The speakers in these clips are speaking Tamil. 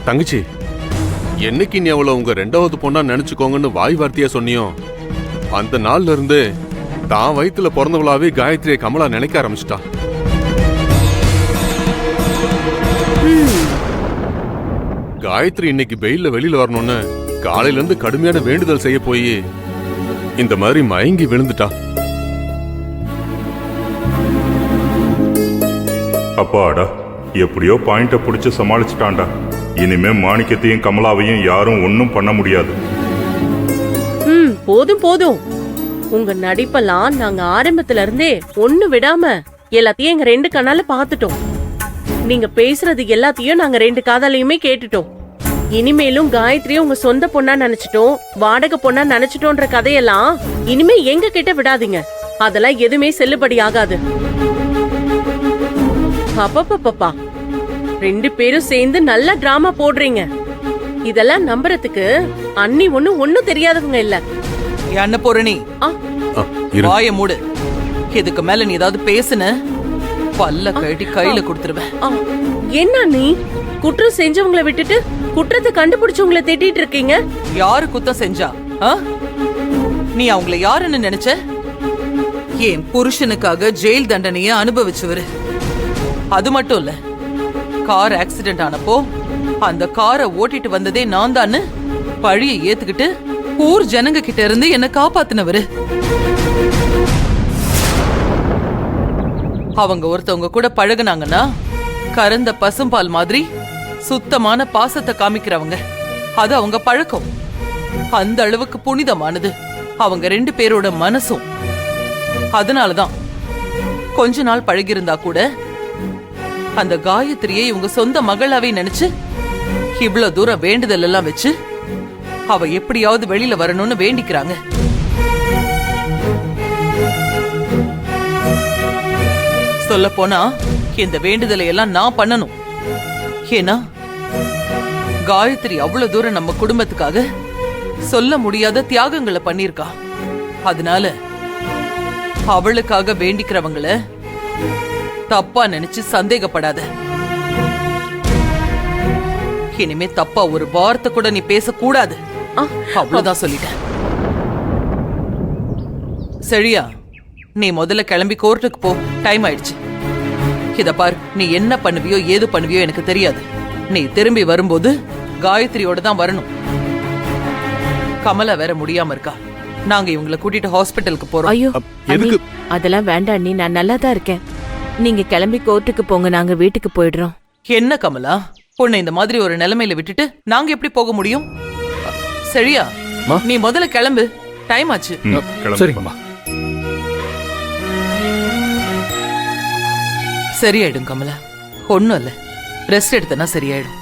தங்கச்சி, என்னைக்கு நீ அவளை உங்க ரெண்டாவது பொண்ணா நினைச்சுக்கோங்கன்னு வாய் வார்த்தையா சொன்னியோ அந்த நாள்ல இருந்து தான் வயித்துல பிறந்தவளாவே காயத்ரியை கமலா நினைக்க ஆரம்பிச்சிட்டா. காயத்ரி இன்னைக்கு பெயில்ல வெளியில வரணும்னு காலையில இருந்து கடுமையான வேண்டுதல் செய்ய போய் இந்த மாதிரி மயங்கி விழுந்துட்டா. அப்பாடா, எப்படியோ பாயிண்ட புடிச்சு சமாளிச்சுட்டான்டா. இனிமே மாணிக்கத்தையும் கமலாவையும் யாரும் ஒன்னும் பண்ண முடியாது. போதும் போதும், உங்க நடிப்பெல்லாம் நாங்க ஆரம்பத்துல இருந்தே ஒண்ணு விடாம எல்லாத்தையும் எங்க ரெண்டு கண்ணால பாத்துட்டோம். நீங்க பேசுறது எல்லாத்தையும் நாங்க ரெண்டு காதாலையுமே கேட்டுட்டோம். இனிமேலும் காயத்ரியும் உங்க சொந்த பொண்ணா நினைச்சிட்டோம், வாடகை பொண்ணா நினைச்சிட்டோன்ற கதையெல்லாம் இனிமே எங்க கிட்ட விடாதீங்க. அதெல்லாம் எதுவுமே செல்லுபடி ஆகாது. அப்பப்பப்பா, ரெண்டு பேரும் சேர்ந்து நல்ல டிராமா போடுறீங்க. இதெல்லாம் நம்புறதுக்கு அண்ணி ஒண்ணும் தெரியாதவங்க இல்ல. என்ன பொருணி, வாய மூடு. இதுக்கு மேல நீ ஏதாவது பேசுன பல்ல கழட்டி கையில கொடுத்துருவேன். என்ன நீ குற்றம் செஞ்சவங்களை விட்டுட்டு குற்றத்தை கண்டுபிடிச்சவங்களை திட்டிட்டு இருக்கீங்க? யாரு குத்தம் செஞ்சா? நீ அவங்கள யாருன்னு நினைச்ச? என் புருஷனுக்காக ஜெயில் தண்டனைய அனுபவிச்சவரு. அது மட்டும் இல்ல, கார் ஆக்சிடென்ட் ஆனப்போ அந்த காரை ஓட்டிட்டு வந்ததே நான் தான்னு பழிய ஏத்துக்கிட்டு ஊர் ஜனங்க கிட்ட இருந்து என்ன காப்பாத்தினவரு. அவங்க ஒருத்தவங்க கூட பழகுனாங்கன்னா கறந்த பசும்பால் மாதிரி சுத்தமான பாசத்தை காமிக்கிறவங்க. அது அவங்க பழக்கம். அந்த அளவுக்கு புனிதமானது அவங்க ரெண்டு பேரோட மனசும். அதனாலதான் கொஞ்ச நாள் பழகிருந்தா கூட அந்த காயத்ரியை இவங்க சொந்த மகளாவே நினைச்சு இவ்வளவு தூரம் வேண்டுதல் எல்லாம் வச்சு அவ எப்படியாவது வெளியில வரணும்னு வேண்டிக்கிறாங்க. சொல்ல போனா இந்த வேண்டுதலை எல்லாம் நான் பண்ணணும். ஏன்னா காயத்ரி அவ்வளவு தூரம் நம்ம குடும்பத்துக்காக சொல்ல முடியாத தியாகங்களை பண்ணிருக்கா. அதனால அவளுக்காக வேண்டிக்கிறவங்கள தப்பா நினைச்சு சந்தேகப்படாத. இனிமே தப்பா ஒரு வார்த்தை கூட நீ பேசக்கூடாது. அவ்வளவுதான் சொல்லிட்டேன். சரியா? நீ முதல்ல கிளம்பி கோர்ட்டுக்கு போ, டைம் ஆயிடுச்சு. இத பார், நீ என்ன பண்ணுவியோ ஏது பண்ணுவியோ எனக்கு தெரியாது. நீ திரும்பி வரும்போது காயத்ரியோட தான் வரணும். கமலா வேற முடியாம இருக்கா. நாங்க இவங்களை கூட்டிட்டு ஹாஸ்பிட்டலுக்கு போறோம். ஐயோ, அதெல்லாம் வேண்டாம் அண்ணி, நான் நல்லா தான் இருக்கேன். நீங்க கிளம்பி கோர்ட்டுக்கு போங்க, நாங்க வீட்டுக்கு போயிடுறோம். என்ன கமலா, உன்னை இந்த மாதிரி ஒரு நிலைமையில விட்டுட்டு நாங்க எப்படி போக முடியும்? சரியா? நீ முதல்ல கிளம்பு, டைம் ஆச்சு. சரியாயிடும் கமலா, ஒண்ணும் இல்ல. ரெஸ்ட் எடுத்தனா சரியாயிடும்.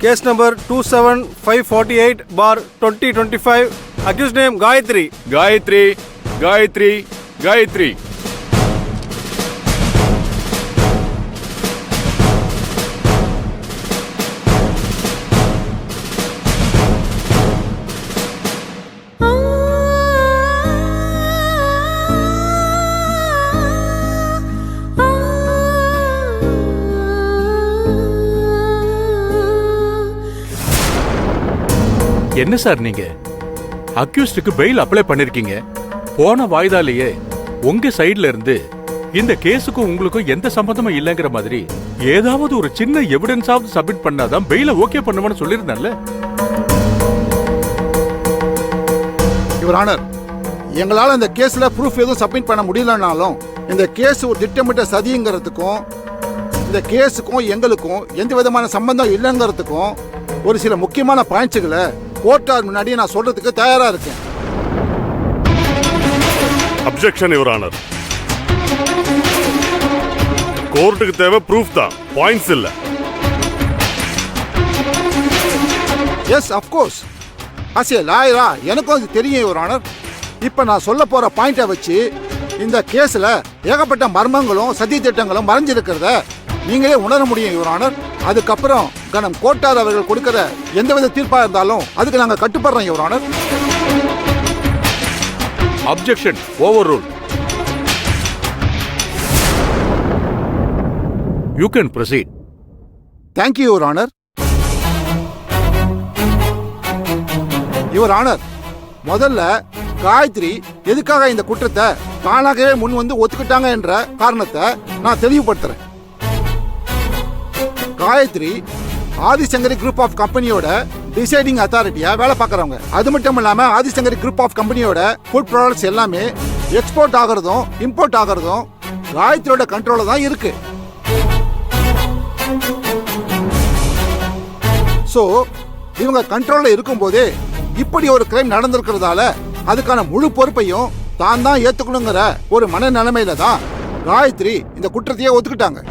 Case number 27548/2025. Accused name Gayatri. Gayatri, Gayatri, Gayatri. என்ன சார் நீங்க அக்யூஸ்டுக்கு பெயில் அப்ளை பண்ணிருக்கீங்க. போன வாய்தாலேயே உங்க சைடுல இருந்து இந்த கேஸுக்கும் உங்களுக்கும் எந்த சம்பந்தமும் இல்லங்கிற மாதிரி ஏதாவது ஒரு சின்ன எவிடன்ஸாவது சப்மிட் பண்ணாதான் பெயில ஓகே பண்ணுவேன்னு சொல்லியிருந்தேன்ல. யுவர் ஆனர், எங்களால இந்த கேஸ்ல ப்ரூஃப் எதுவும் சப்மிட் பண்ண முடியலனாலும் இந்த கேஸ் ஒரு திட்டமிட்ட சதிங்கிறதுக்கும் இந்த கேஸுக்கும் எங்களுக்கும் எந்த விதமான சம்பந்தம் இல்லைங்கிறதுக்கும் ஒரு சில முக்கியமான பாயிண்ட்ஸுகளை கோர்ட்டார் முன்னாடி நான் சொல்றதுக்கு தயாரா இருக்கேன். Objection your honour. கோர்ட்டுக்கு தேவை ப்ரூஃப் தான், பாயிண்ட்ஸ் இல்ல. எஸ் அஃப்கோர்ஸ் அஸ் ஏ லாயரா எனக்கும் அது தெரியும் யுவர் ஆனர். இப்போ நான் சொல்ல போற பாயிண்டை வச்சு இந்த கேஸ்ல ஏகப்பட்ட மர்மங்களும் சதி திட்டங்களும் மறைஞ்சிருக்கிறத நீங்களே உணர முடியும் யுவர் ஆனர். அதுக்கப்புறம் கனம் கோட்டார் அவர்கள் கொடுக்கிற எந்தவித தீர்ப்பா இருந்தாலும் அதுக்கு நாங்க கட்டுப்படுறோம் your honour. Objection over rule. You can proceed. Thank you your honour. Your honour, முதல்ல காயத்ரி எதுக்காக இந்த குற்றத்தை தானாகவே முன் வந்து ஒத்துக்கிட்டாங்க என்ற காரணத்தை நான் தெளிவுபடுத்துறேன். காயத்ரி ஆதிசங்கரி குரூப் ஆஃப் கம்பெனியோட டிசைடிங் அத்தாரிட்டியா வேலை பார்க்கறவங்க. அது மட்டும் இல்லாம ஆதிசங்கரி குரூப் ஆஃப் கம்பெனியோட ஃபுட் ப்ராடக்ட்ஸ் எல்லாமே எக்ஸ்போர்ட் ஆகிறதும் இம்போர்ட் ஆகிறதும் காயத்ரியோட கண்ட்ரோல தான் இருக்கு. சோ இவங்க கண்ட்ரோல்ல இருக்கும்போதே இப்படி ஒரு கிரைம் நடந்திருக்கிறதால அதுக்கான முழு பொறுப்பையும் தான் தான் ஏத்துக்கணுங்கிற ஒரு மனநிலைமையில தான் காயத்ரி இந்த குற்றத்தையே ஒத்துக்கிட்டாங்க.